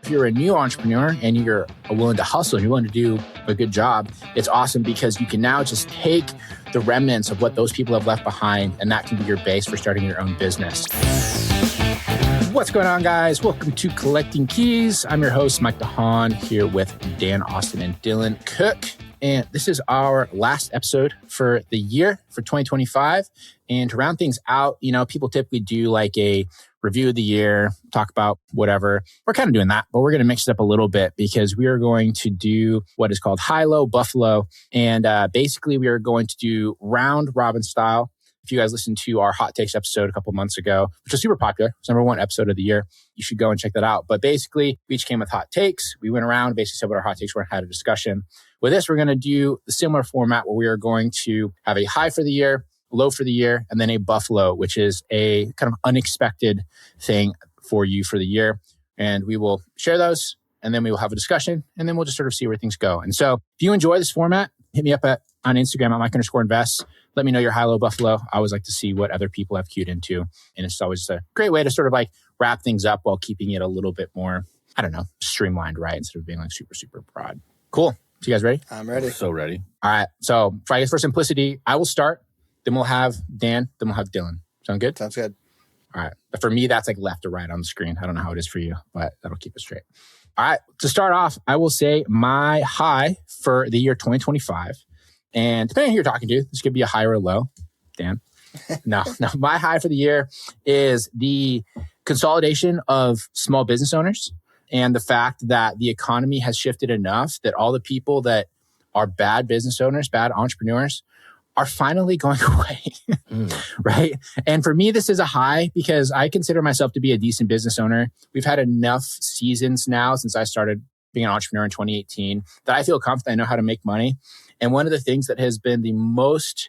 If you're a new entrepreneur and you're willing to hustle and you're willing to do a good job, it's awesome because you can now just take the remnants of what those people have left behind, and that can be your base for starting your own business. What's going on, guys? Welcome to Collecting Keys. I'm your host, Mike DeHaan, here with Dan Austin and Dylan Cook. And this is our last episode for the year for 2025. And to round things out, people typically do like a review of the year, talk about whatever. We're kind of doing that, but we're going to mix it up a little bit because we are going to do what is called high-low buffalo. And basically, we are going to do round robin style. If you guys listened to our hot takes episode a couple months ago, which was super popular, it's #1 episode of the year, you should go and check that out. But basically, we each came with hot takes. We went around, basically said what our hot takes were and had a discussion. With this, we're going to do the similar format where we are going to have a high for the year, low for the year, and then a buffalo, which is a kind of unexpected thing for you for the year. And we will share those, and then we will have a discussion, and then we'll just sort of see where things go. And so if you enjoy this format, hit me up on Instagram at Mike_invest. Let me know your high-low buffalo. I always like to see what other people have queued into. And it's always a great way to sort of like wrap things up while keeping it a little bit more, streamlined, right? Instead of being like super, super broad. Cool. So you guys ready? I'm ready. So ready. All right. So for simplicity, I will start. Then we'll have Dan. Then we'll have Dylan. Sound good? Sounds good. All right. But for me, that's like left or right on the screen. I don't know how it is for you, but that'll keep it straight. All right. To start off, I will say my high for the year 2025. And depending on who you're talking to, this could be a high or a low. Dan? No. My high for the year is the consolidation of small business owners and the fact that the economy has shifted enough that all the people that are bad business owners, bad entrepreneurs, are finally going away, right? And for me, this is a high because I consider myself to be a decent business owner. We've had enough seasons now since I started being an entrepreneur in 2018 that I feel confident I know how to make money. And one of the things that has been the most,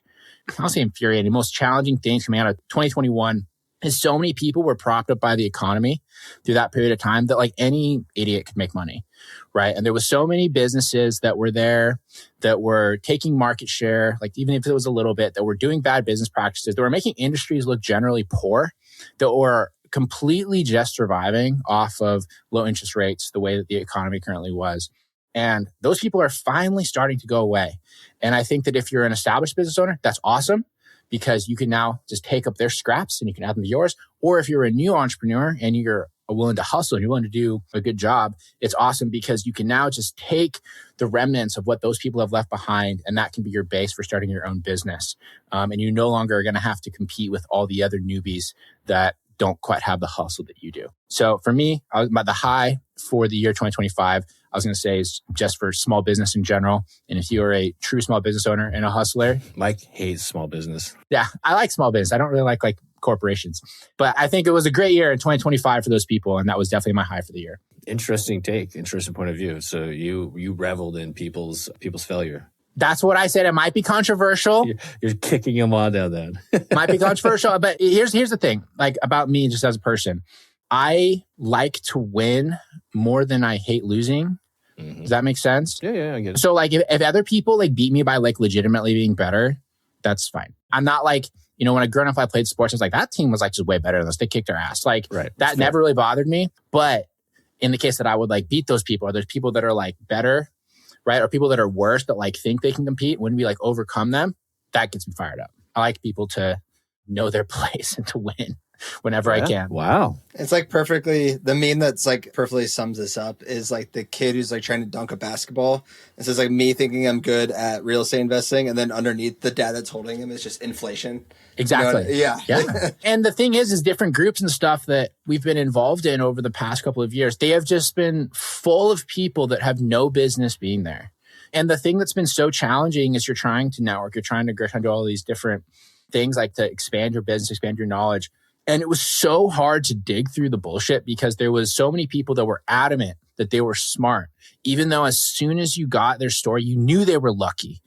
I'll say infuriating, most challenging things coming out of 2021 is so many people were propped up by the economy through that period of time that like any idiot could make money, right? And there was so many businesses that were there that were taking market share, like even if it was a little bit, that were doing bad business practices, that were making industries look generally poor, that were completely just surviving off of low interest rates, the way that the economy currently was. And those people are finally starting to go away. And I think that if you're an established business owner, that's awesome because you can now just take up their scraps and you can add them to yours. Or if you're a new entrepreneur and you're willing to hustle and you're willing to do a good job, it's awesome because you can now just take the remnants of what those people have left behind, and that can be your base for starting your own business. And you no longer are going to have to compete with all the other newbies that don't quite have the hustle that you do. So for me, the high for the year 2025, I was going to say is just for small business in general. And if you are a true small business owner and a hustler. Mike hates small business. Yeah, I like small business. I don't really like corporations. But I think it was a great year in 2025 for those people. And that was definitely my high for the year. Interesting take, interesting point of view. So you reveled in people's failure. That's what I said. It might be controversial. You're kicking them on down that. Might be controversial. But here's the thing, like about me just as a person. I like to win more than I hate losing. Mm-hmm. Does that make sense? Yeah, I get it. So like if other people like beat me by like legitimately being better, that's fine. I'm not like, when I growing up, I played sports. I was like, that team was like just way better than us. They kicked our ass. Like right. That never really bothered me. But in the case that I would like beat those people, or there's people that are like better, right? Or people that are worse that like think they can compete, when we like overcome them, that gets me fired up. I like people to know their place and to win whenever I can. Wow. It's like perfectly, the meme that's like perfectly sums this up is like the kid who's like trying to dunk a basketball. It says like me thinking I'm good at real estate investing, and then underneath the dad that's holding him is just inflation. Exactly. Yeah. And the thing is different groups and stuff that we've been involved in over the past couple of years, they have just been full of people that have no business being there. And the thing that's been so challenging is you're trying to network, you're trying to do all these different things like to expand your business, expand your knowledge. And it was so hard to dig through the bullshit because there was so many people that were adamant that they were smart, even though as soon as you got their story, you knew they were lucky,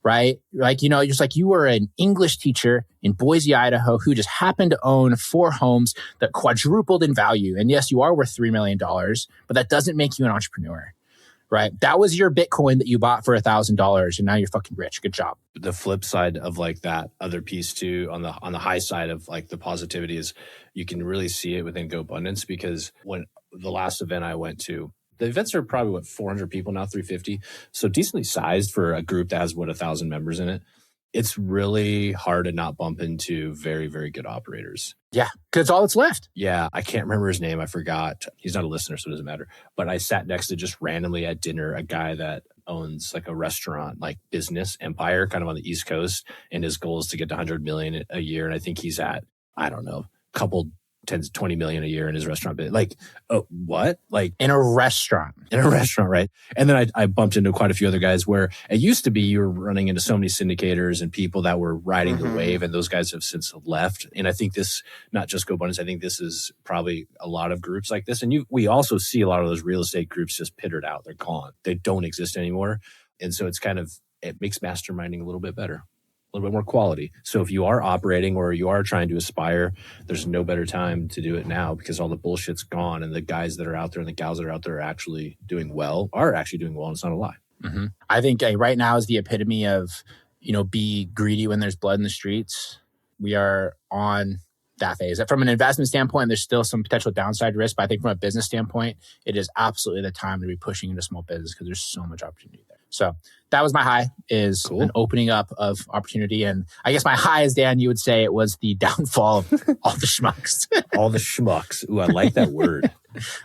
right? Like, just like you were an English teacher in Boise, Idaho, who just happened to own 4 homes that quadrupled in value. And yes, you are worth $3 million, but that doesn't make you an entrepreneur. Right. That was your Bitcoin that you bought for $1,000 and now you're fucking rich. Good job. The flip side of like that other piece too, on the high side of like the positivity is you can really see it within GoAbundance, because when the last event I went to, the events are probably 400 people now, 350. So decently sized for a group that has 1,000 members in it. It's really hard to not bump into very, very good operators. Yeah, because it's all that's left. Yeah, I can't remember his name. I forgot. He's not a listener, so it doesn't matter. But I sat next to just randomly at dinner a guy that owns like a restaurant, like business empire kind of on the East Coast. And his goal is to get to 100 million a year. And I think he's at, I don't know, a couple 10 to 20 million a year in his restaurant. Like, oh, what? Like In a restaurant, right? And then I bumped into quite a few other guys where it used to be you were running into so many syndicators and people that were riding the wave, and those guys have since left. And I think this, not just GoBundance, I think this is probably a lot of groups like this. And we also see a lot of those real estate groups just pittered out. They're gone. They don't exist anymore. And so it makes masterminding a little bit better. A little bit more quality. So if you are operating or you are trying to aspire, there's no better time to do it now because all the bullshit's gone and the guys that are out there and the gals that are out there are actually doing well, and it's not a lie. Mm-hmm. I think right now is the epitome of, be greedy when there's blood in the streets. We are on that phase. From an investment standpoint, there's still some potential downside risk, but I think from a business standpoint, it is absolutely the time to be pushing into small business because there's so much opportunity there. So that was my high, is an opening up of opportunity. And I guess my high is, Dan, you would say it was the downfall of all the schmucks. All the schmucks. Ooh, I like that word.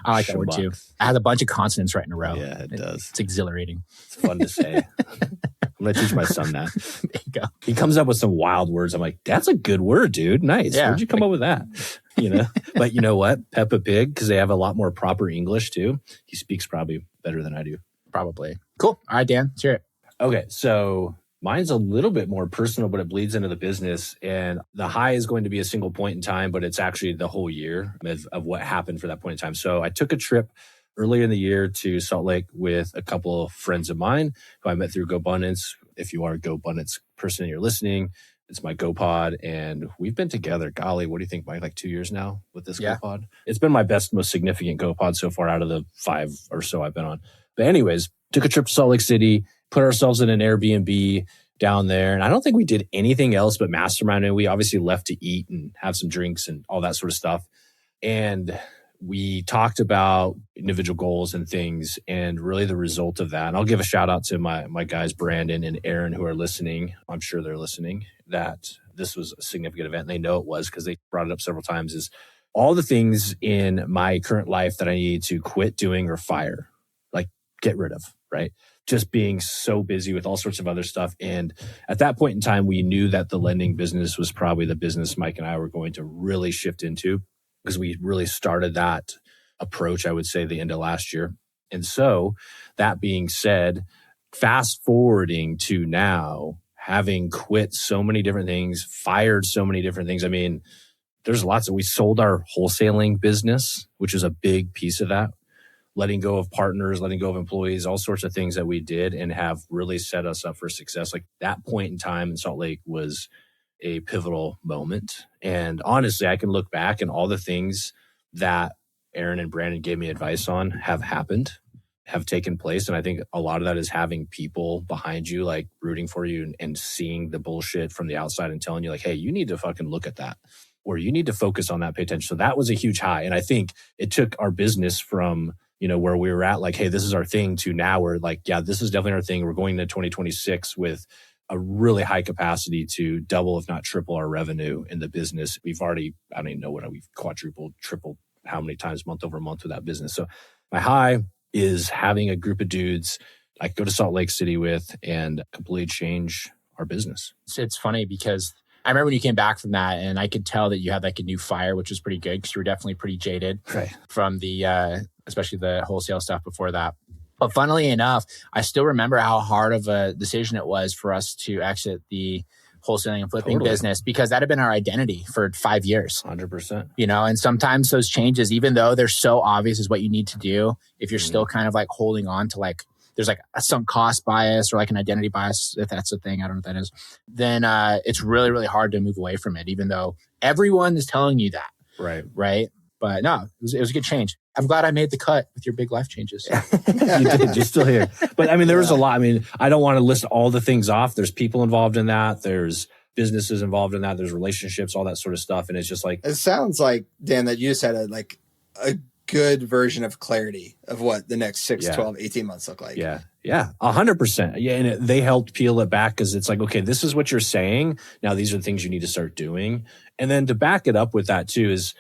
I like that word too. It has a bunch of consonants right in a row. Yeah, it does. It's exhilarating. It's fun to say. I'm going to teach my son that. There you go. He comes up with some wild words. I'm like, that's a good word, dude. Nice. Yeah. Where'd you come up with that? But you know what? Peppa Pig, because they have a lot more proper English too. He speaks probably better than I do. Probably. Cool. All right, Dan, let's hear it. Okay, so mine's a little bit more personal, but it bleeds into the business. And the high is going to be a single point in time, but it's actually the whole year of what happened for that point in time. So I took a trip earlier in the year to Salt Lake with a couple of friends of mine who I met through GoBundance. If you are a GoBundance person and you're listening, it's my GoPod. And we've been together, golly, what do you think, Mike, like 2 years now with this GoPod? It's been my best, most significant GoPod so far out of the 5 or so I've been on. But anyways, took a trip to Salt Lake City, put ourselves in an Airbnb down there. And I don't think we did anything else but mastermind. And we obviously left to eat and have some drinks and all that sort of stuff. And we talked about individual goals and things and really the result of that. And I'll give a shout out to my guys, Brandon and Aaron, who are listening. I'm sure they're listening, that this was a significant event. And they know it was because they brought it up several times, is all the things in my current life that I need to quit doing or fire, like get rid of, right? Just being so busy with all sorts of other stuff. And at that point in time, we knew that the lending business was probably the business Mike and I were going to really shift into, because we really started that approach, I would say, the end of last year. And so that being said, fast forwarding to now, having quit so many different things, fired so many different things. I mean, there's lots of, we sold our wholesaling business, which is a big piece of that. Letting go of partners, letting go of employees, all sorts of things that we did and have really set us up for success. Like that point in time in Salt Lake was a pivotal moment. And honestly, I can look back and all the things that Aaron and Brandon gave me advice on have happened, have taken place. And I think a lot of that is having people behind you, like rooting for you and seeing the bullshit from the outside and telling you like, hey, you need to fucking look at that, or you need to focus on that, pay attention. So that was a huge high. And I think it took our business from, where we were at, like, hey, this is our thing, to now we're like, yeah, this is definitely our thing. We're going to 2026 with a really high capacity to double, if not triple, our revenue in the business. We've already, I don't even know we've quadrupled, tripled how many times month over month with that business. So my high is having a group of dudes I could go to Salt Lake City with and completely change our business. It's funny because I remember when you came back from that, and I could tell that you had like a new fire, which was pretty good because you were definitely pretty jaded from the, especially the wholesale stuff before that. But funnily enough, I still remember how hard of a decision it was for us to exit the wholesaling and flipping business, because that had been our identity for 5 years. 100%. And sometimes those changes, even though they're so obvious is what you need to do, if you're still kind of like holding on to like, there's like a sunk cost bias or like an identity bias, if that's a thing, I don't know what that is, then it's really, really hard to move away from it, even though everyone is telling you that. Right. But no, it was a good change. I'm glad I made the cut with your big life changes. You did. You're still here. But I mean, there was a lot. I mean, I don't want to list all the things off. There's people involved in that. There's businesses involved in that. There's relationships, all that sort of stuff. And it's just like... It sounds like, Dan, that you just had a good version of clarity of what the next 6, Yeah. 12, 18 months look like. Yeah. 100%. Yeah. And they helped peel it back because it's like, okay, this is what you're saying. Now these are the things you need to start doing. And then to back it up with that too is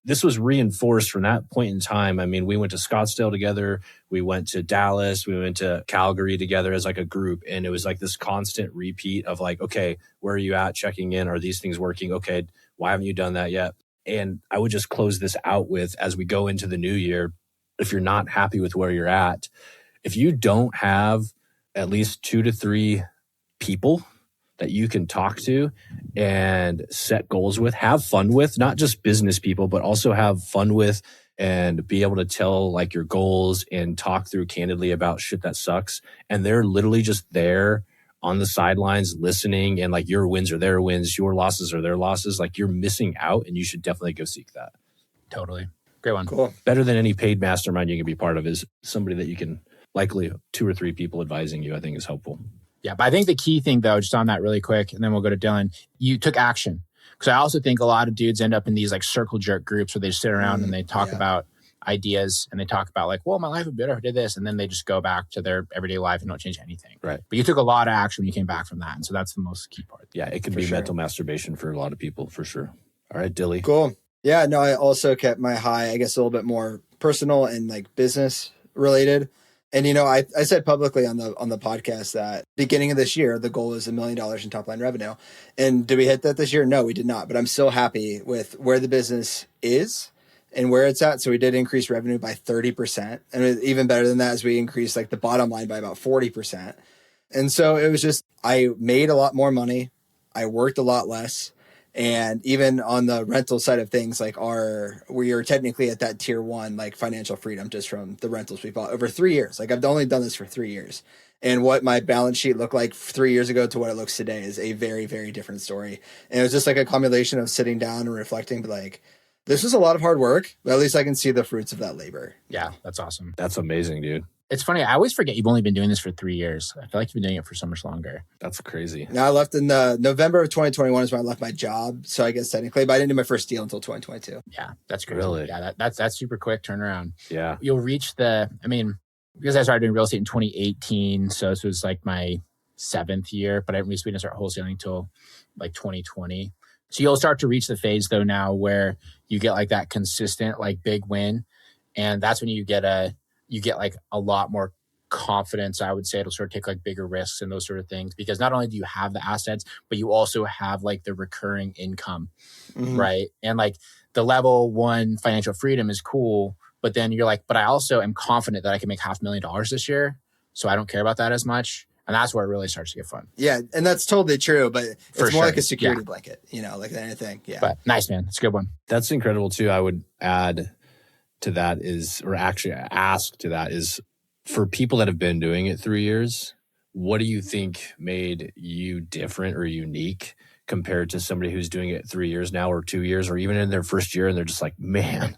this was reinforced from that point in time. I mean, we went to Scottsdale together. We went to Dallas. We went to Calgary together as like a group. And it was like this constant repeat of like, okay, where are you at? Checking in. Are these things working? Okay. Why haven't you done that yet? And I would just close this out with, as we go into the new year, if you're not happy with where you're at, if you don't have at least 2 to 3 people that you can talk to and set goals with, have fun with, not just business people, but also have fun with and be able to tell like your goals and talk through candidly about shit that sucks. And they're literally just there on the sidelines listening, and like your wins are their wins, your losses are their losses. Like you're missing out, and you should definitely go seek that. Totally. Great one. Cool. Better than any paid mastermind you can be part of is somebody that you can likely 2 or 3 people advising you, I think is helpful. Yeah. But I think the key thing though, just on that really quick, and then we'll go to Dylan, you took action. Because I also think a lot of dudes end up in these like circle jerk groups where they sit around and they talk about ideas and they talk about like, well, my life would be better if I did this. And then they just go back to their everyday life and don't change anything. Right. But you took a lot of action when you came back from that. And so that's the most key part. Yeah, it can be mental masturbation for a lot of people, for sure. All right, Dilly. Cool. Yeah, no, I also kept my high, I guess, a little bit more personal and like business related. And, you know, I said publicly on the podcast that beginning of this year, the goal is $1 million in top line revenue. And did we hit that this year? No, we did not. But I'm still happy with where the business is and where it's at. So we did increase revenue by 30%. And even better than that is we increased like the bottom line by about 40%. And so it was just, I made a lot more money. I worked a lot less. And even on the rental side of things, like we are technically at that tier 1, like financial freedom just from the rentals we bought over 3 years. Like I've only done this for 3 years. And what my balance sheet looked like 3 years ago to what it looks today is a very, very different story. And it was just like a combination of sitting down and reflecting, but like, this was a lot of hard work, but at least I can see the fruits of that labor. Yeah, that's awesome. That's amazing, dude. It's funny. I always forget you've only been doing this for 3 years. I feel like you've been doing it for so much longer. That's crazy. Now I left in November of 2021 is when I left my job. So I guess technically, but I didn't do my first deal until 2022. Yeah, that's crazy. Really? Yeah, that's super quick turnaround. Yeah. You'll reach because I started doing real estate in 2018. So this was like my 7th year, but we didn't start wholesaling until like 2020. So you'll start to reach the phase though now where you get like that consistent, like big win. And that's when you get like a lot more confidence. I would say it'll sort of take like bigger risks and those sort of things, because not only do you have the assets, but you also have like the recurring income, right? And like the level 1 financial freedom is cool, but then you're like, but I also am confident that I can make $500,000 this year. So I don't care about that as much. And that's where it really starts to get fun. Yeah. And that's totally true, but it's more sure. like a security blanket, you know, like anything. Yeah. But nice, man. It's a good one. That's incredible too. I would add to that is, or actually ask to that is, for people that have been doing it 3 years, what do you think made you different or unique compared to somebody who's doing it 3 years now or 2 years or even in their first year and they're just like, man,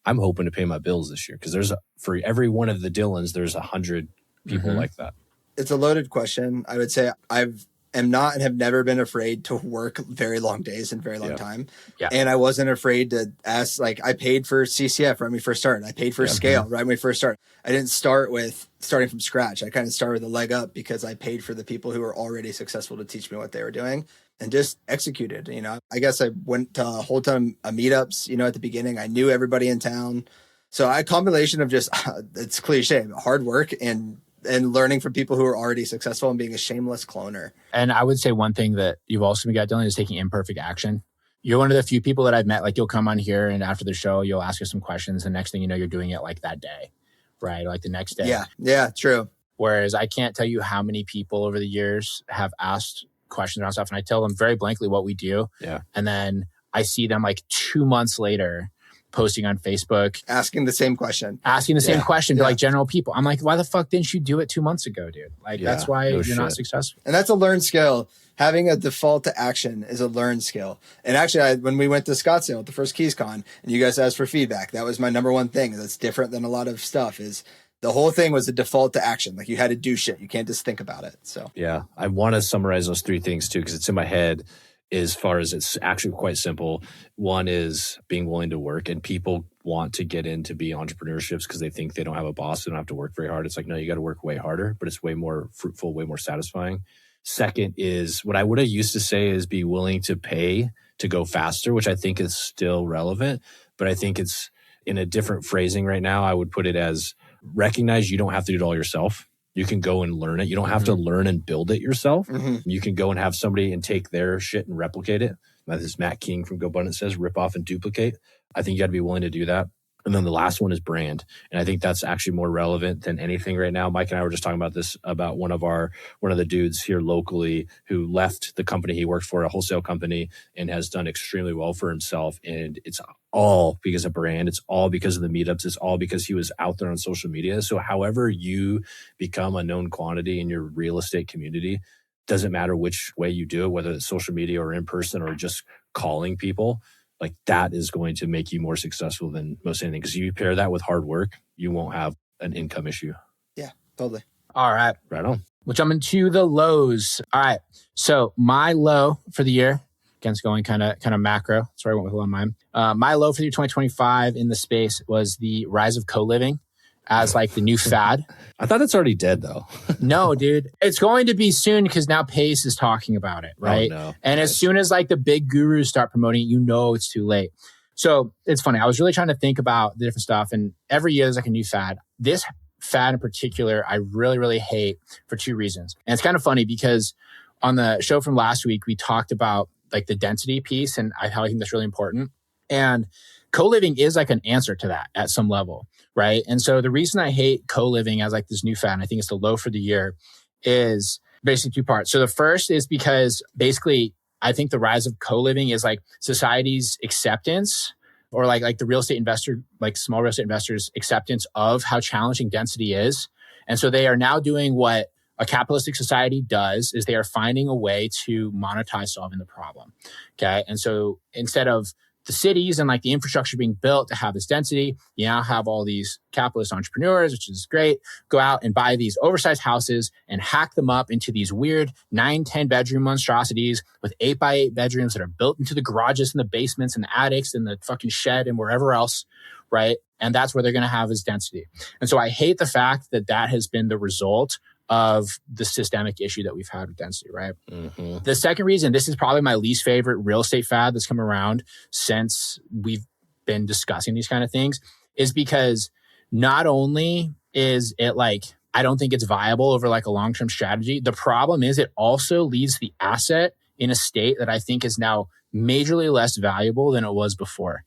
I'm hoping to pay my bills this year? Because for every one of the Dylans, there's 100 people like that. It's a loaded question. I would say am not and have never been afraid to work very long days and very long time. Yeah. And I wasn't afraid to ask, like I paid for CCF right when we first started. I paid for Scale right when we first started. I didn't start with starting from scratch. I kind of started with a leg up because I paid for the people who were already successful to teach me what they were doing and just executed. You know, I guess I went to a whole ton of meetups, you know, at the beginning. I knew everybody in town. So a combination of just, it's cliche, hard work and learning from people who are already successful and being a shameless cloner. And I would say one thing that you've also got, Dylan, is taking imperfect action. You're one of the few people that I've met, like you'll come on here and after the show, you'll ask us some questions. And next thing you know, you're doing it like that day, right? Or like the next day. Yeah, true. Whereas I can't tell you how many people over the years have asked questions around stuff. And I tell them very blankly what we do. Yeah. And then I see them like 2 months later posting on Facebook. Asking the same question to like general people. I'm like, why the fuck didn't you do it 2 months ago, dude? Like, that's why you're not successful. And that's a learned skill. Having a default to action is a learned skill. And actually, when we went to Scottsdale at the first KeysCon and you guys asked for feedback, that was my number one thing that's different than a lot of stuff is the whole thing was a default to action. Like you had to do shit. You can't just think about it. So yeah, I want to summarize those 3 things too, because it's in my head. as far as it's actually quite simple. One is being willing to work, and people want to get into be entrepreneurships because they think they don't have a boss, they don't have to work very hard. It's like, no, you got to work way harder, but it's way more fruitful, way more satisfying. Second is what I would have used to say is be willing to pay to go faster, which I think is still relevant, but I think it's in a different phrasing right now. I would put it as recognize you don't have to do it all yourself. You can go and learn it. You don't have to learn and build it yourself. You can go and have somebody and take their shit and replicate it. As Matt King from GoBundance says, rip off and duplicate. I think you got to be willing to do that. And then the last one is brand. And I think that's actually more relevant than anything right now. Mike and I were just talking about this, about one of the dudes here locally who left the company he worked for, a wholesale company, and has done extremely well for himself. And it's all because of brand. It's all because of the meetups. It's all because he was out there on social media. So however you become a known quantity in your real estate community, doesn't matter which way you do it, whether it's social media or in person or just calling people, like that is going to make you more successful than most anything. Because you pair that with hard work, you won't have an income issue. Yeah, totally. All right. Right on. We'll jump into the lows. All right. So my low for the year, again, it's going kind of macro. That's where I went with one of mine. My low for the year 2025 in the space was the rise of co-living as like the new fad. I thought it's already dead though. No, dude. It's going to be soon because now Pace is talking about it, right? Oh, no. And as soon as like the big gurus start promoting it, you know it's too late. So it's funny. I was really trying to think about the different stuff, and every year there's like a new fad. This fad in particular, I really, really hate for two reasons. And it's kind of funny because on the show from last week, we talked about like the density piece and how I think that's really important. And co-living is like an answer to that at some level, right? And so the reason I hate co-living as like this new fad, and I think it's the low for the year, is basically two parts. So the first is because basically I think the rise of co-living is like society's acceptance, or like the real estate investor, like small real estate investors' acceptance of how challenging density is. And so they are now doing what a capitalistic society does, is they are finding a way to monetize solving the problem. Okay. And so instead of the cities and like the infrastructure being built to have this density, you now have all these capitalist entrepreneurs, which is great, go out and buy these oversized houses and hack them up into these weird 9-10 bedroom monstrosities with 8x8 bedrooms that are built into the garages and the basements and the attics and the fucking shed and wherever else, right? And that's where they're going to have is density. And so I hate the fact that that has been the result of the systemic issue that we've had with density, right? Mm-hmm. The second reason, this is probably my least favorite real estate fad that's come around since we've been discussing these kind of things, is because not only is it like, I don't think it's viable over like a long-term strategy. The problem is it also leaves the asset in a state that I think is now majorly less valuable than it was before.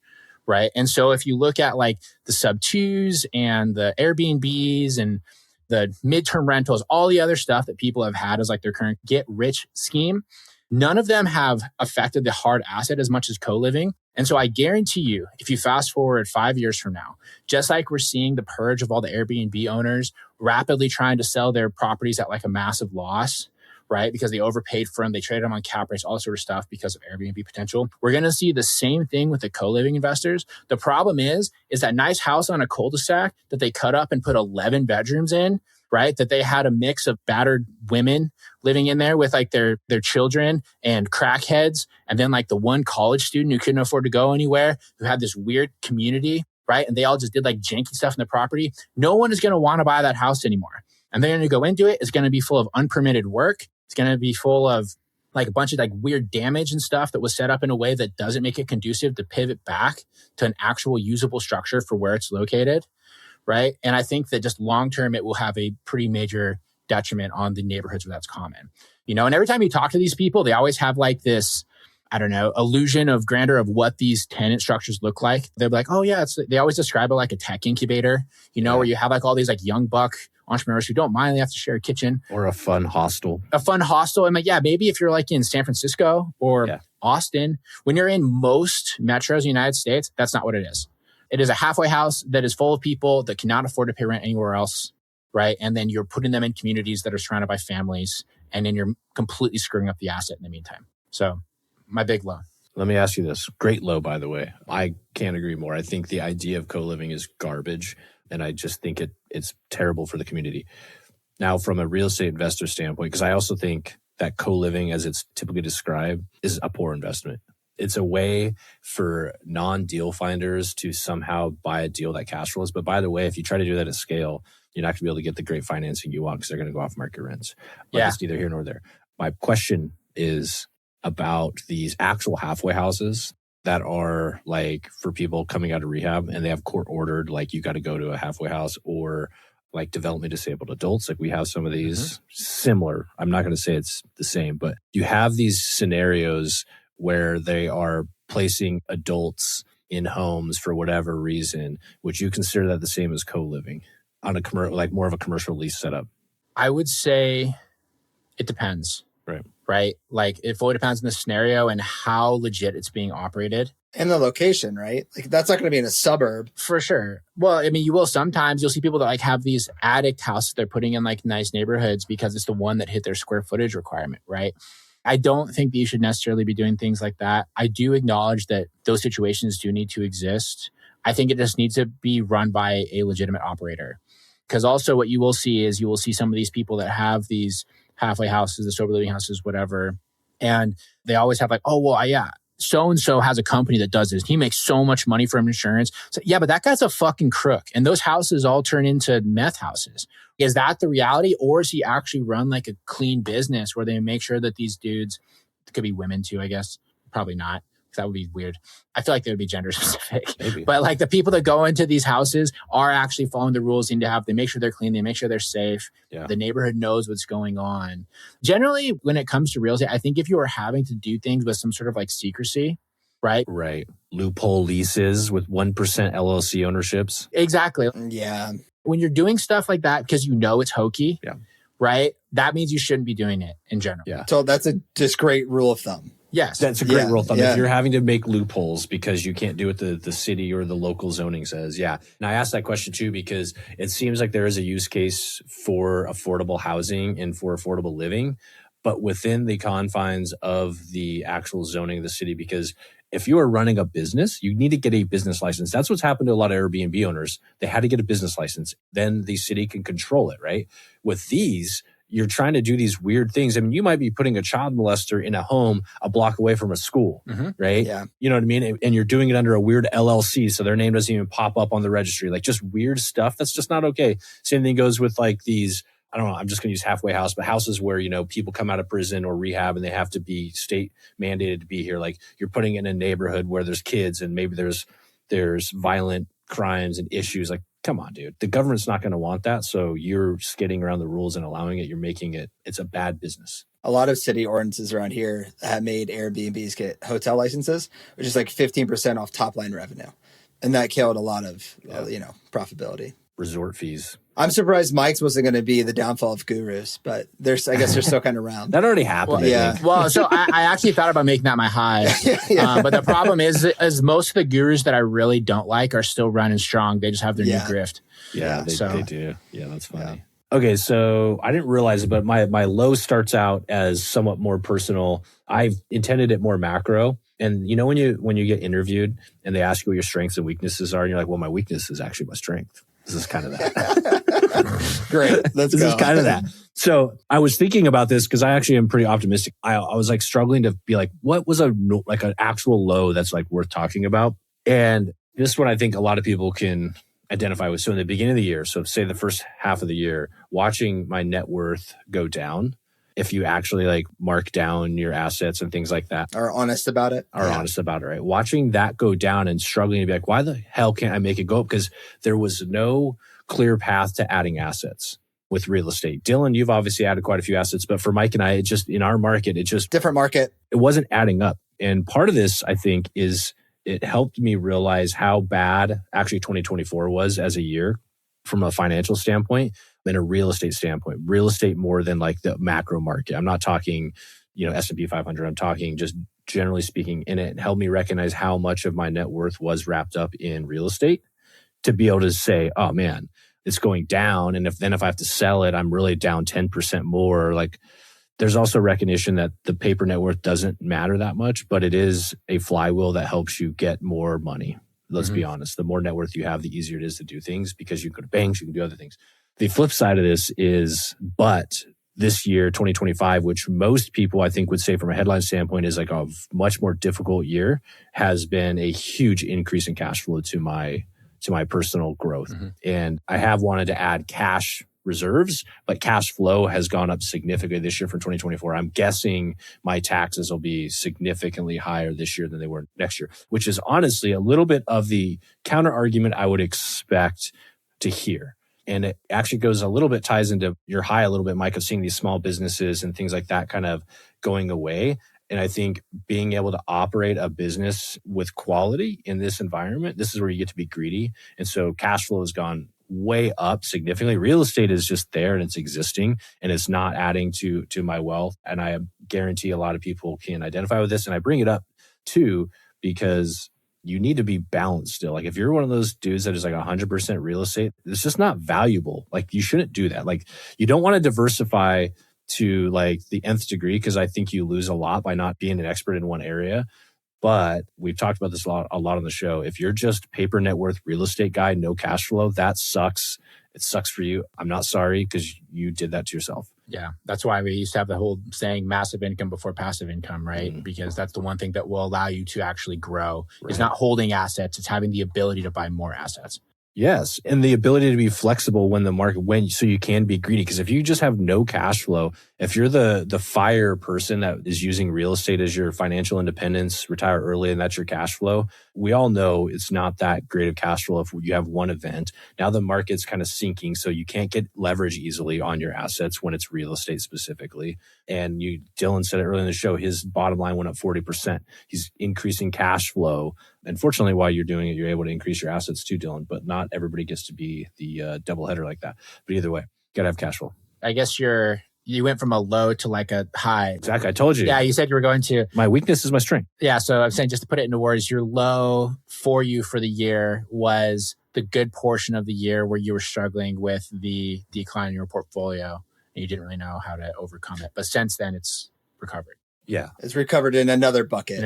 Right. And so if you look at like the sub-2s and the Airbnbs and the midterm rentals, all the other stuff that people have had as like their current get rich scheme, none of them have affected the hard asset as much as co-living. And so I guarantee you, if you fast forward 5 years from now, just like we're seeing the purge of all the Airbnb owners rapidly trying to sell their properties at like a massive loss, right? Because they overpaid for them, they traded them on cap rates, all sort of stuff because of Airbnb potential. We're going to see the same thing with the co-living investors. The problem is that nice house on a cul-de-sac that they cut up and put 11 bedrooms in, right? That they had a mix of battered women living in there with like their children and crackheads. And then like the one college student who couldn't afford to go anywhere, who had this weird community, right? And they all just did like janky stuff in the property. No one is going to want to buy that house anymore. And they're going to go into it. It's going to be full of unpermitted work. It's going to be full of like a bunch of like weird damage and stuff that was set up in a way that doesn't make it conducive to pivot back to an actual usable structure for where it's located, right? And I think that just long-term, it will have a pretty major detriment on the neighborhoods where that's common. You know, and every time you talk to these people, they always have like this, I don't know, illusion of grandeur of what these tenant structures look like. They're like, oh yeah, they always describe it like a tech incubator, you know, where you have like all these like young buck entrepreneurs who don't mind, they have to share a kitchen. Or a fun hostel. And like, yeah, maybe if you're like in San Francisco or Austin, when you're in most metros in the United States, that's not what it is. It is a halfway house that is full of people that cannot afford to pay rent anywhere else, right? And then you're putting them in communities that are surrounded by families, and then you're completely screwing up the asset in the meantime. So my big low. Let me ask you this. Great low, by the way. I can't agree more. I think the idea of co-living is garbage. And I just think it's terrible for the community. Now, from a real estate investor standpoint, because I also think that co-living, as it's typically described, is a poor investment. It's a way for non-deal finders to somehow buy a deal that cash flows. But by the way, if you try to do that at scale, you're not going to be able to get the great financing you want because they're going to go off market rents. But it's neither here nor there. My question is about these actual halfway houses that are like for people coming out of rehab and they have court ordered, like you got to go to a halfway house, or like developmentally disabled adults. Like we have some of these similar. I'm not going to say it's the same, but you have these scenarios where they are placing adults in homes for whatever reason. Would you consider that the same as co-living on a like more of a commercial lease setup? I would say it depends. Right? Like it fully depends on the scenario and how legit it's being operated. And the location, right? Like that's not going to be in a suburb. For sure. Well, I mean, you will sometimes, you'll see people that like have these addict houses they're putting in like nice neighborhoods because it's the one that hit their square footage requirement, right? I don't think that you should necessarily be doing things like that. I do acknowledge that those situations do need to exist. I think it just needs to be run by a legitimate operator. Because also what you will see is you will see some of these people that have these halfway houses, the sober living houses, whatever. And they always have like, oh, well, yeah, so-and-so has a company that does this. He makes so much money from insurance. So, yeah, but that guy's a fucking crook. And those houses all turn into meth houses. Is that the reality? Or is he actually run like a clean business where they make sure that these dudes, it could be women too, I guess. Probably not. That would be weird. I feel like they would be gender specific. Maybe. But like the people that go into these houses are actually following the rules. They make sure they're clean. They make sure they're safe. Yeah. The neighborhood knows what's going on. Generally, when it comes to real estate, I think if you are having to do things with some sort of like secrecy, right? Right. Loophole leases with 1% LLC ownerships. Exactly. Yeah. When you're doing stuff like that because you know it's hokey, yeah, right? That means you shouldn't be doing it in general. Yeah. So that's a just great rule of thumb. Yes. That's a great rule of thumb. Yeah. If you're having to make loopholes because you can't do what the city or the local zoning says. Yeah. And I asked that question too, because it seems like there is a use case for affordable housing and for affordable living, but within the confines of the actual zoning of the city, because if you are running a business, you need to get a business license. That's what's happened to a lot of Airbnb owners. They had to get a business license. Then the city can control it, right? With these, you're trying to do these weird things. I mean, you might be putting a child molester in a home a block away from a school, right? Yeah. You know what I mean? And you're doing it under a weird LLC, so their name doesn't even pop up on the registry. Like just weird stuff. That's just not okay. Same thing goes with like these, I don't know, I'm just going to use halfway house, but houses where, you know, people come out of prison or rehab and they have to be state mandated to be here. Like you're putting it in a neighborhood where there's kids and maybe there's violent crimes and issues. Like, come on, dude. The government's not going to want that. So you're skidding around the rules and allowing it. You're making it, it's a bad business. A lot of city ordinances around here have made Airbnbs get hotel licenses, which is like 15% off top line revenue. And that killed a lot of, profitability. Resort fees. I'm surprised Mike's wasn't going to be the downfall of gurus, but I guess they're still kind of around. That already happened. Well, yeah. Well, so I actually thought about making that my high. But the problem is most of the gurus that I really don't like are still running strong. They just have their new grift. Yeah, they do. Yeah, that's funny. Yeah. Okay, so I didn't realize it, but my low starts out as somewhat more personal. I've intended it more macro. And you know, when you get interviewed and they ask you what your strengths and weaknesses are, and you're like, well, my weakness is actually my strength. This is kind of that. Great. This is kind of that. So I was thinking about this because I actually am pretty optimistic. I was like struggling to be like, what was an actual low that's like worth talking about? And this is what I think a lot of people can identify with. So in the beginning of the year, so say the first half of the year, watching my net worth go down, if you actually like mark down your assets and things like that. Are honest about it. Honest about it, right? Watching that go down and struggling to be like, why the hell can't I make it go up? Because there was no clear path to adding assets with real estate. Dylan, you've obviously added quite a few assets, but for Mike and I, it just, in our market, different market. It wasn't adding up. And part of this, I think, is it helped me realize how bad actually 2024 was as a year from a financial standpoint and a real estate standpoint. Real estate more than like the macro market. I'm not talking, S&P 500. I'm talking just generally speaking, and it helped me recognize how much of my net worth was wrapped up in real estate to be able to say, oh man, it's going down. And if I have to sell it, I'm really down 10% more. Like there's also recognition that the paper net worth doesn't matter that much, but it is a flywheel that helps you get more money. Let's be honest. The more net worth you have, the easier it is to do things because you can go to banks, you can do other things. The flip side of this is, but this year, 2025, which most people I think would say from a headline standpoint is like a much more difficult year, has been a huge increase in cash flow to my personal growth. And I have wanted to add cash reserves, but cash flow has gone up significantly this year for 2024. I'm guessing my taxes will be significantly higher this year than they were next year, which is honestly a little bit of the counter argument I would expect to hear. And it actually goes a little bit, ties into your high a little bit, Mike, of seeing these small businesses and things like that kind of going away. And I think being able to operate a business with quality in this environment, this is where you get to be greedy. And so cash flow has gone way up significantly. Real estate is just there and it's existing and it's not adding to my wealth. And I guarantee a lot of people can identify with this. And I bring it up too, because you need to be balanced still. Like if you're one of those dudes that is like 100% real estate, it's just not valuable. Like you shouldn't do that. Like you don't want to diversify to like the nth degree, because I think you lose a lot by not being an expert in one area. But we've talked about this a lot on the show. If you're just paper net worth real estate guy, no cash flow, that sucks. It sucks for you. I'm not sorry because you did that to yourself. Yeah, that's why we used to have the whole saying massive income before passive income, right? Because that's the one thing that will allow you to actually grow. It's not holding assets, it's having the ability to buy more assets. Yes. And the ability to be flexible when the market, so you can be greedy. Because if you just have no cash flow, if you're the FIRE person that is using real estate as your financial independence, retire early, and that's your cash flow, we all know it's not that great of cash flow if you have one event. Now the market's kind of sinking, so you can't get leverage easily on your assets when it's real estate specifically. And Dylan said it earlier in the show, his bottom line went up 40%. He's increasing cash flow. Unfortunately, while you're doing it, you're able to increase your assets too, Dylan, but not everybody gets to be the double header like that. But either way, you got to have cash flow. I guess you went from a low to like a high. Exactly. I told you. Yeah, you said you were going to. My weakness is my strength. Yeah, so I'm saying, just to put it into words, your low for you for the year was the good portion of the year where you were struggling with the decline in your portfolio and you didn't really know how to overcome it. But since then, it's recovered. Yeah. It's recovered in another bucket.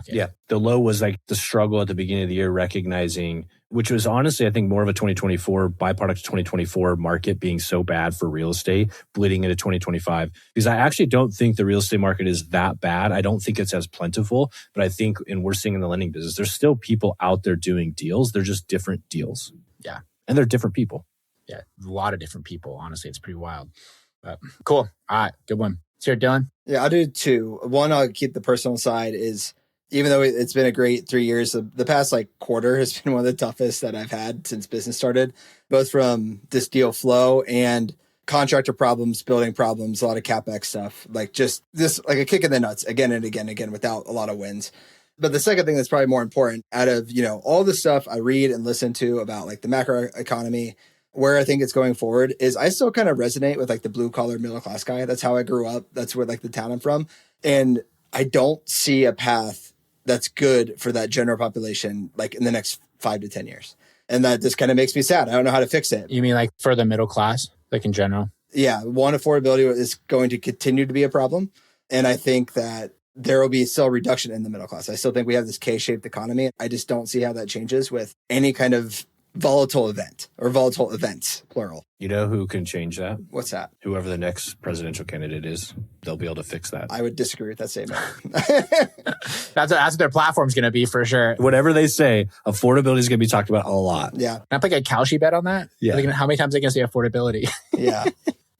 Yeah. The low was like the struggle at the beginning of the year, recognizing, which was honestly, I think, more of a 2024 byproduct of 2024 market being so bad for real estate bleeding into 2025. Because I actually don't think the real estate market is that bad. I don't think it's as plentiful, but I think, and we're seeing in the lending business, there's still people out there doing deals. They're just different deals. Yeah. And they're different people. Yeah. A lot of different people. Honestly, it's pretty wild. But cool. All right. Good one. Sure, Dylan? Yeah, I'll do two. One, I'll keep the personal side is, even though it's been a great 3 years, the past like quarter has been one of the toughest that I've had since business started, both from this deal flow and contractor problems, building problems, a lot of CapEx stuff, like just this, like a kick in the nuts again and again and again without a lot of wins. But the second thing that's probably more important out of, all the stuff I read and listen to about like the macro economy, where I think it's going forward is I still kind of resonate with like the blue collar middle class guy. That's how I grew up. That's where like the town I'm from. And I don't see a path that's good for that general population, like in the next 5 to 10 years. And that just kind of makes me sad. I don't know how to fix it. You mean like for the middle class, like in general? Yeah. One, affordability is going to continue to be a problem. And I think that there will be still a reduction in the middle class. I still think we have this K-shaped economy. I just don't see how that changes with any kind of volatile event or volatile events, plural. You know who can change that? What's that? Whoever the next presidential candidate is, they'll be able to fix that. I would disagree with that statement. That's what their platform's going to be for sure. Whatever they say, affordability is going to be talked about a lot. Yeah. Can I put a Kalshi bet on that? Yeah. Like, how many times are they going to say affordability? Yeah.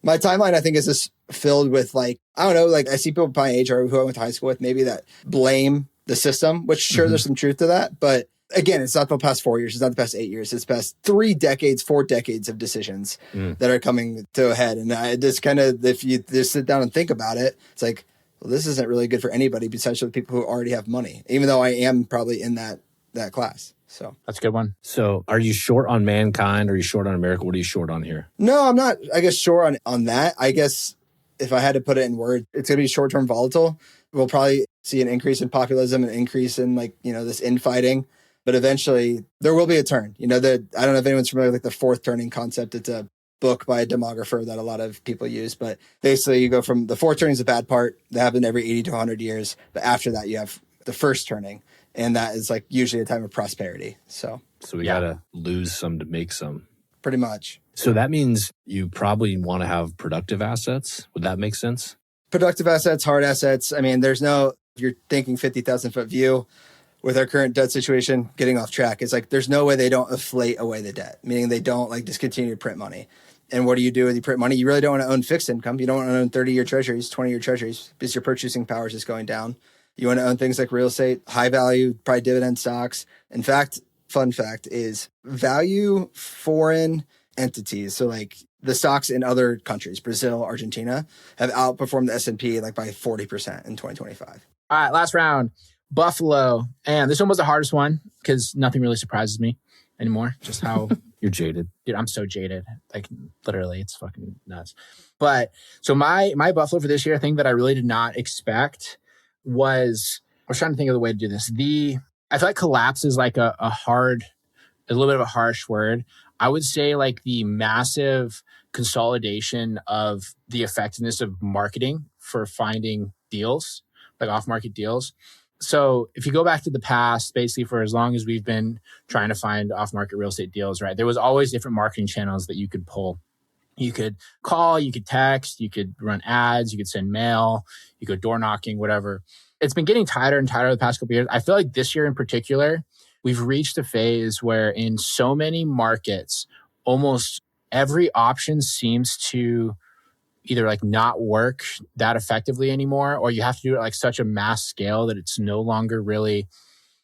My timeline, I think, is just filled with like, I don't know, like I see people my age or who I went to high school with, maybe that blame the system, which sure, there's some truth to that. But again, it's not the past 4 years. It's not the past 8 years. It's past 3 decades, 4 decades of decisions that are coming to a head. And I just kind of, if you just sit down and think about it, it's like, well, this isn't really good for anybody besides for the people who already have money, even though I am probably in that class. So that's a good one. So are you short on mankind? Or are you short on America? What are you short on here? No, I'm not, I guess, short on that. I guess if I had to put it in words, it's going to be short-term volatile. We'll probably see an increase in populism, an increase in like, this infighting. But eventually there will be a turn. I don't know if anyone's familiar with like the fourth turning concept. It's a book by a demographer that a lot of people use. But basically you go from the fourth turning is the bad part that happened every 80 to 100 years. But after that, you have the first turning. And that is like usually a time of prosperity. So we got to lose some to make some. Pretty much. So that means you probably want to have productive assets. Would that make sense? Productive assets, hard assets. I mean, if you're thinking 50,000 foot view with our current debt situation, getting off track, it's like there's no way they don't inflate away the debt, meaning they don't like just continue to print money. And what do you do when you print money? You really don't want to own fixed income. You don't want to own 30-year treasuries, 20-year treasuries, because your purchasing power is just going down. You want to own things like real estate, high value, probably dividend stocks. In fact, fun fact is value foreign entities. So like the stocks in other countries, Brazil, Argentina, have outperformed the S&P like by 40% in 2025. All right, last round. Buffalo. And this one was the hardest one because nothing really surprises me anymore. Just how You're jaded. dude, I'm so jaded. Like literally, it's fucking nuts. But so my Buffalo for this year, a thing that I really did not expect was, I was trying to think of the way to do this. I feel like collapse is like a little bit of a harsh word. I would say like the massive consolidation of the effectiveness of marketing for finding deals, like off-market deals. So if you go back to the past, basically for as long as we've been trying to find off-market real estate deals, right? There was always different marketing channels that you could pull. You could call, you could text, you could run ads, you could send mail, you could door knocking, whatever. It's been getting tighter and tighter the past couple of years. I feel like this year in particular, we've reached a phase where in so many markets, almost every option seems to either like not work that effectively anymore, or you have to do it like such a mass scale that it's no longer really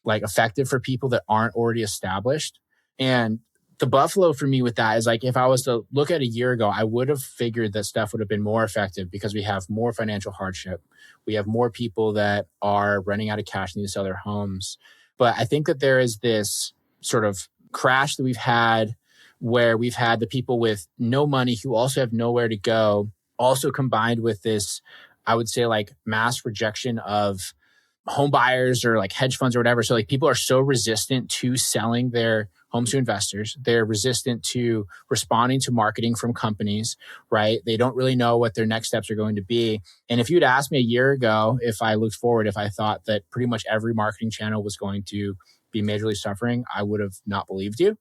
like effective for people that aren't already established. And the Buffalo for me with that is like, if I was to look at a year ago, I would have figured that stuff would have been more effective because we have more financial hardship. We have more people that are running out of cash and need to sell their homes. But I think that there is this sort of crash that we've had where we've had the people with no money who also have nowhere to go, also combined with this, I would say like mass rejection of home buyers or like hedge funds or whatever. So like people are so resistant to selling their homes to investors. They're resistant to responding to marketing from companies, right? They don't really know what their next steps are going to be. And if you'd asked me a year ago, if I looked forward, if I thought that pretty much every marketing channel was going to be majorly suffering, I would have not believed you.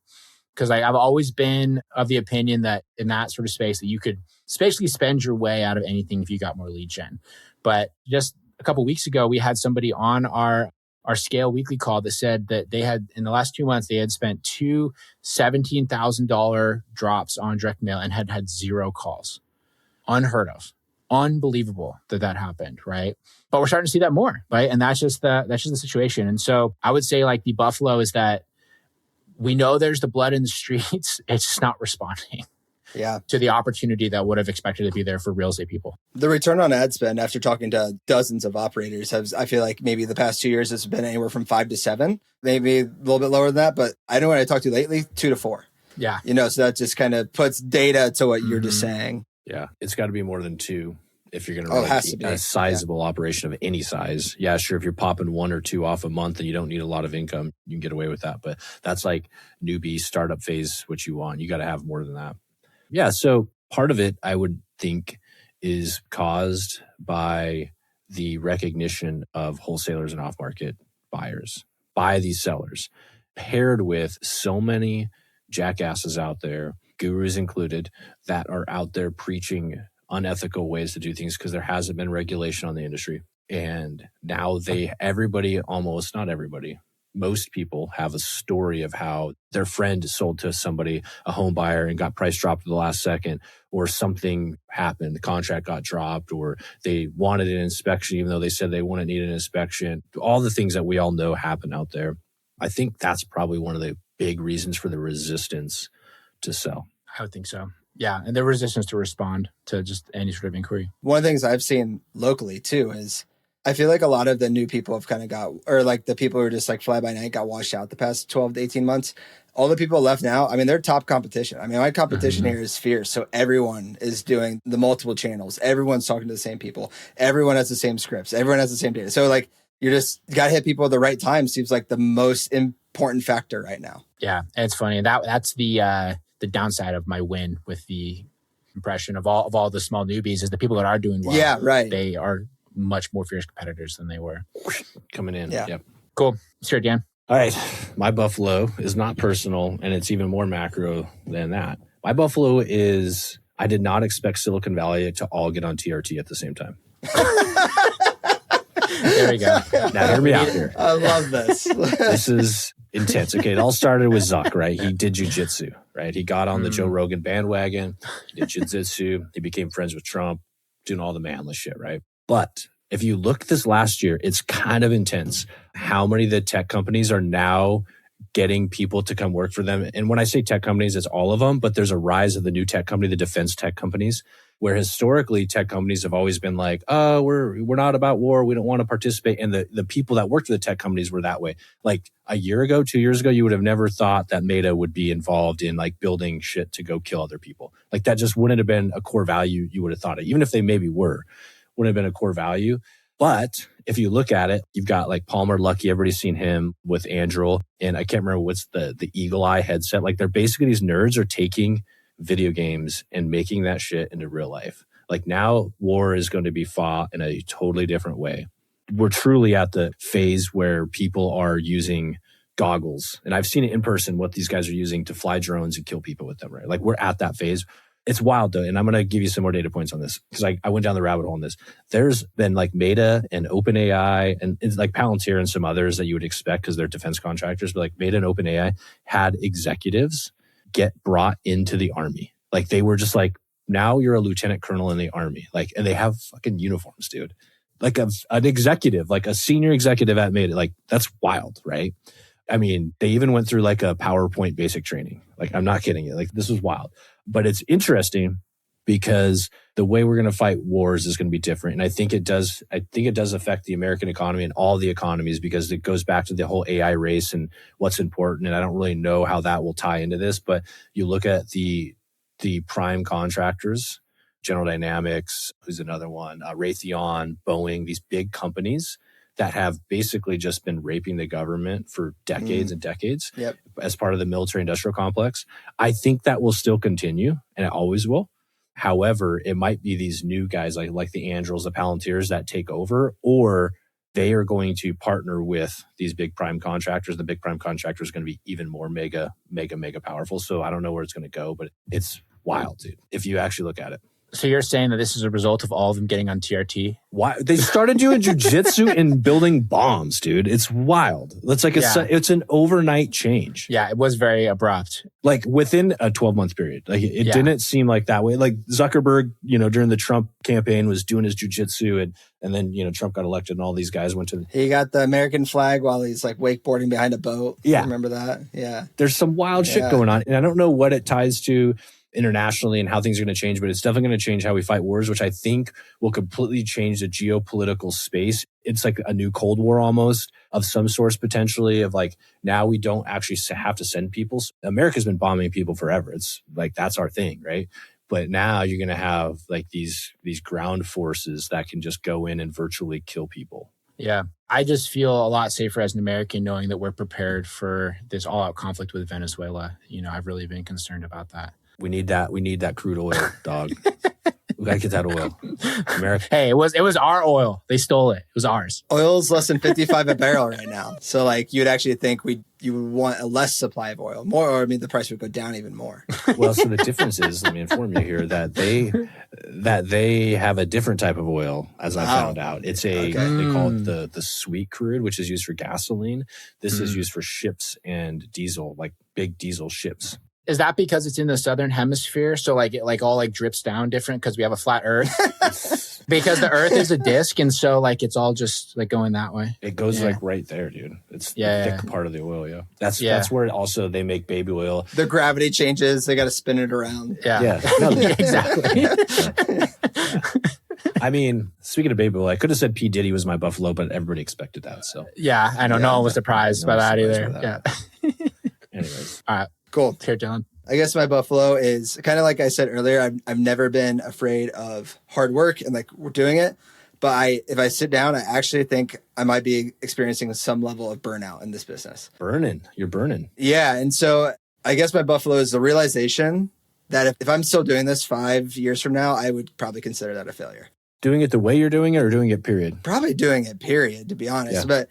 Because I've always been of the opinion that in that sort of space that you could basically spend your way out of anything if you got more lead gen. But just a couple of weeks ago, we had somebody on our Scale weekly call that said that they had, in the last 2 months, they had spent two $17,000 drops on direct mail and had zero calls. Unheard of. Unbelievable that happened, right? But we're starting to see that more, right? And that's just the situation. And so I would say like the Buffalo is that we know there's the blood in the streets. It's just not responding to the opportunity that would have expected to be there for real estate people. The return on ad spend, after talking to dozens of operators, I feel like maybe the past 2 years has been anywhere from 5 to 7, maybe a little bit lower than that. But I know when I talked to lately, 2 to 4. Yeah. So that just kind of puts data to what you're just saying. Yeah. It's got to be more than 2 if you're going to run a sizable operation of any size. Yeah, sure. If you're popping 1 or 2 off a month and you don't need a lot of income, you can get away with that. But that's like newbie startup phase, what you want. You got to have more than that. Yeah. So part of it, I would think, is caused by the recognition of wholesalers and off-market buyers by these sellers, paired with so many jackasses out there, gurus included, that are out there preaching unethical ways to do things because there hasn't been regulation on the industry. And now most people have a story of how their friend sold to somebody, a home buyer, and got price dropped at the last second, or something happened, the contract got dropped, or they wanted an inspection even though they said they wouldn't need an inspection. All the things that we all know happen out there. I think that's probably one of the big reasons for the resistance to sell. I would think so. Yeah. And the resistance to respond to just any sort of inquiry. One of the things I've seen locally too is I feel like a lot of the new people have kind of or like the people who are just like fly by night got washed out the past 12 to 18 months. All the people left now, I mean, they're top competition. I mean, my competition here is fierce. So everyone is doing the multiple channels. Everyone's talking to the same people. Everyone has the same scripts. Everyone has the same data. So like you got to hit people at the right time seems like the most important factor right now. Yeah. And it's funny. That's the downside of my win with the impression of all the small newbies is the people that are doing well. Yeah, right. They are much more fierce competitors than they were. Coming in. Yeah. Yep. Cool. Let's hear it, Dan. All right. My Buffalo is not personal, and it's even more macro than that. My buffalo is I did not expect Silicon Valley to all get on TRT at the same time. There we go. Now hear me out here. I love this. This is intense. Okay, it all started with Zuck, right? He did jujitsu, right? He got on the Joe Rogan bandwagon. He did jujitsu. He became friends with Trump, doing all the manless shit, right? But if you look this last year, it's kind of intense how many of the tech companies are now getting people to come work for them. And when I say tech companies, it's all of them, but there's a rise of the new tech company, the defense tech companies, where historically tech companies have always been like, oh, we're not about war. We don't want to participate. And the people that worked for the tech companies were that way. Like a year ago, 2 years ago, you would have never thought that Meta would be involved in like building shit to go kill other people. Like that just wouldn't have been a core value you would have thought of, even if they maybe were, wouldn't have been a core value. But if you look at it, you've got like Palmer Luckey, everybody's seen him with Anduril. And I can't remember what's the Eagle Eye headset. Like they're basically, these nerds are taking video games and making that shit into real life. Like now war is going to be fought in a totally different way. We're truly at the phase where people are using goggles. And I've seen it in person, what these guys are using to fly drones and kill people with them, right? Like we're at that phase. It's wild though. And I'm going to give you some more data points on this because I went down the rabbit hole on this. There's been like Meta and OpenAI and it's like Palantir and some others that you would expect because they're defense contractors, but like Meta and OpenAI had executives get brought into the army. Like they were just like, now you're a lieutenant colonel in the army. Like, and they have fucking uniforms, dude. Like an executive, like a senior executive at Meta. Like that's wild, right? I mean, they even went through like a PowerPoint basic training. Like, I'm not kidding you. Like, this was wild. But it's interesting because the way we're going to fight wars is going to be different. And I think it does affect the American economy and all the economies because it goes back to the whole AI race and what's important. And I don't really know how that will tie into this, but you look at the prime contractors, General Dynamics, who's another one, Raytheon, Boeing, these big companies that have basically just been raping the government for decades and decades as part of the military industrial complex. I think that will still continue and it always will. However, it might be these new guys like the Andurils, the Palantirs that take over, or they are going to partner with these big prime contractors. The big prime contractors are going to be even more mega powerful. So I don't know where it's going to go, but it's wild, dude, if you actually look at it. So you're saying that this is a result of all of them getting on TRT? Why they started doing jujitsu and building bombs, dude? It's wild. It's like it's an overnight change. Yeah, it was very abrupt. Like within a 12-month period. Like it didn't seem like that way. Like Zuckerberg, during the Trump campaign was doing his jujitsu and then Trump got elected and all these guys went to. He got the American flag while he's like wakeboarding behind a boat. Yeah, remember that? Yeah. There's some wild shit going on, and I don't know what it ties to internationally and how things are going to change, but it's definitely going to change how we fight wars, which I think will completely change the geopolitical space. It's like a new Cold War almost of some source potentially of like, now we don't actually have to send people. America's been bombing people forever. It's like, that's our thing, right? But now you're going to have like these ground forces that can just go in and virtually kill people. Yeah. I just feel a lot safer as an American knowing that we're prepared for this all-out conflict with Venezuela. I've really been concerned about that. We need that crude oil, dog. We gotta get that oil. America. Hey, it was our oil. They stole it. It was ours. Oil's less than 55 a barrel right now. So like you'd actually think you would want a less supply of oil. More, or the price would go down even more. Well, so the difference is, let me inform you here, that they have a different type of oil, as I found out. It's they call it the sweet crude, which is used for gasoline. This is used for ships and diesel, like big diesel ships. Is that because it's in the southern hemisphere? So like it all like drips down different because we have a flat Earth? Because the Earth is a disc, and so like it's all just like going that way. It goes like right there, dude. It's the thick part of the oil. Yeah, that's where also they make baby oil. The gravity changes; they got to spin it around. Yeah. No, exactly. I mean, speaking of baby oil, I could have said P. Diddy was my buffalo, but everybody expected that. So yeah, I know no one was surprised by that either. Yeah. Anyways, all right. Cool. Here, Dylan. I guess my buffalo is kind of like I said earlier. I've never been afraid of hard work and like we're doing it. But if I sit down, I actually think I might be experiencing some level of burnout in this business. You're burning. Yeah. And so I guess my buffalo is the realization that if I'm still doing this 5 years from now, I would probably consider that a failure. Doing it the way you're doing it or doing it period? Probably doing it period, to be honest. Yeah. But,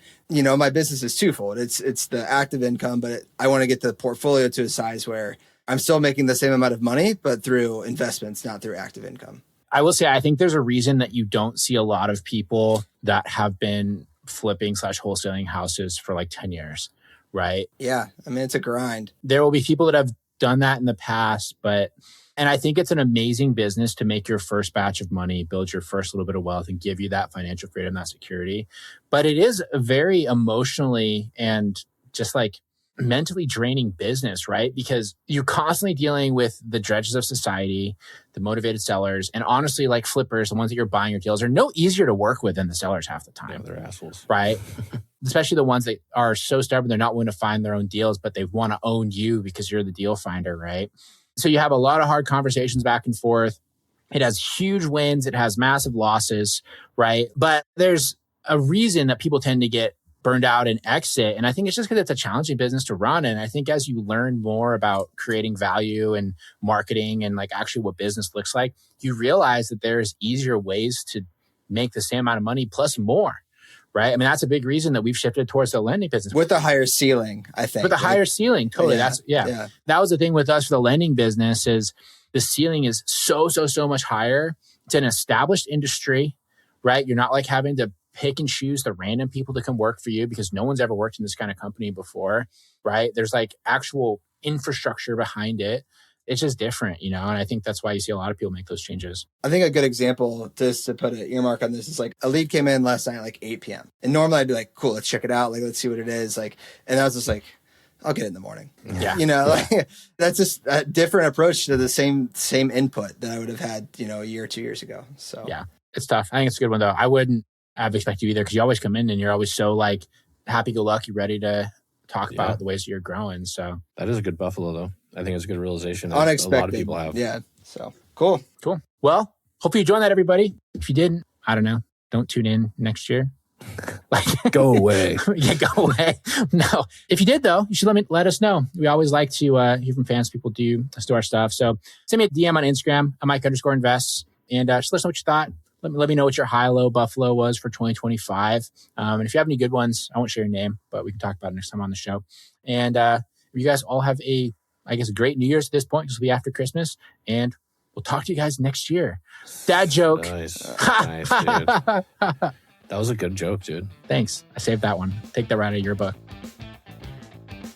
my business is twofold. It's the active income, but I want to get the portfolio to a size where I'm still making the same amount of money, but through investments, not through active income. I will say, I think there's a reason that you don't see a lot of people that have been flipping / wholesaling houses for like 10 years, right? Yeah. I mean, it's a grind. There will be people that have done that in the past, and I think it's an amazing business to make your first batch of money, build your first little bit of wealth and give you that financial freedom, that security. But it is a very emotionally and just like mentally draining business, right? Because you're constantly dealing with the dredges of society, the motivated sellers, and honestly, like flippers, the ones that you're buying your deals are no easier to work with than the sellers half the time. Yeah, they're assholes. Right? Especially the ones that are so stubborn, they're not willing to find their own deals, but they want to own you because you're the deal finder, right? So you have a lot of hard conversations back and forth. It has huge wins. It has massive losses, right? But there's a reason that people tend to get burned out and exit. And I think it's just because it's a challenging business to run. And I think as you learn more about creating value and marketing and like actually what business looks like, you realize that there's easier ways to make the same amount of money plus more, right? I mean, that's a big reason that we've shifted towards the lending business. With a higher ceiling, I think. With a higher ceiling, totally. Yeah. That was the thing with us for the lending business is the ceiling is so much higher. It's an established industry, right? You're not like having to pick and choose the random people to come work for you because no one's ever worked in this kind of company before, right? There's like actual infrastructure behind it. It's just different, you know? And I think that's why you see a lot of people make those changes. I think a good example, just to put an earmark on this, is like a lead came in last night at like 8 p.m. And normally I'd be like, cool, let's check it out. Like, let's see what it is. Like, and I was just like, I'll get it in the morning. Yeah. You know, like that's just a different approach to the same input that I would have had, you know, a year or 2 years ago. So yeah, it's tough. I think it's a good one though. I wouldn't have expected you either because you always come in and you're always so like happy-go-lucky, ready to talk about the ways that you're growing. So that is a good Buffalo though. I think it's a good realization. Unexpected. A lot of people have. Yeah. So cool. Well, hopefully you joined that, everybody. If you didn't, I don't know. Don't tune in next year. Like go away. Yeah, go away. No. If you did though, you should let us know. We always like to hear from fans. People do our stuff. So send me a DM on Instagram at Mike_invests and just let us know what you thought. Let me know what your high-low Buffalo was for 2025. And if you have any good ones, I won't share your name, but we can talk about it next time on the show. And you guys all have a great New Year's at this point. This will be after Christmas. And we'll talk to you guys next year. Dad joke. Nice, dude. That was a good joke, dude. Thanks. I saved that one. Take that right out of your book.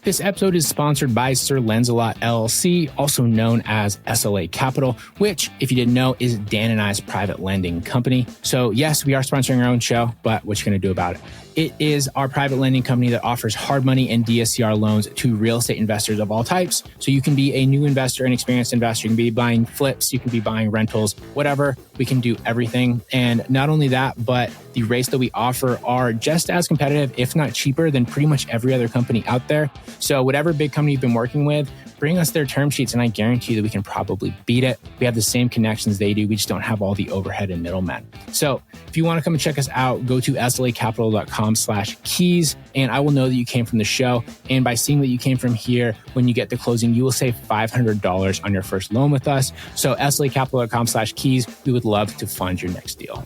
This episode is sponsored by Sir Lancelot LLC, also known as SLA Capital, which, if you didn't know, is Dan and I's private lending company. So yes, we are sponsoring our own show, but what you going to do about it? It is our private lending company that offers hard money and DSCR loans to real estate investors of all types. So you can be a new investor, an experienced investor. You can be buying flips. You can be buying rentals, whatever. We can do everything. And not only that, but the rates that we offer are just as competitive, if not cheaper, than pretty much every other company out there. So whatever big company you've been working with, bring us their term sheets and I guarantee you that we can probably beat it. We have the same connections they do. We just don't have all the overhead and middlemen. So if you want to come and check us out, go to slacapital.com/keys and I will know that you came from the show. And by seeing that you came from here, when you get to closing, you will save $500 on your first loan with us. So slacapital.com/keys, we would love to fund your next deal.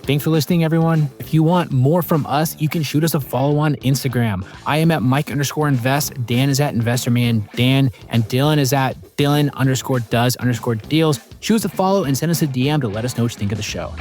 Thanks for listening, everyone. If you want more from us, you can shoot us a follow on Instagram. I am at Mike_invest. Dan is at InvestorMan Dan. And Dylan is at Dylan_does_deals. Shoot us a follow and send us a DM to let us know what you think of the show.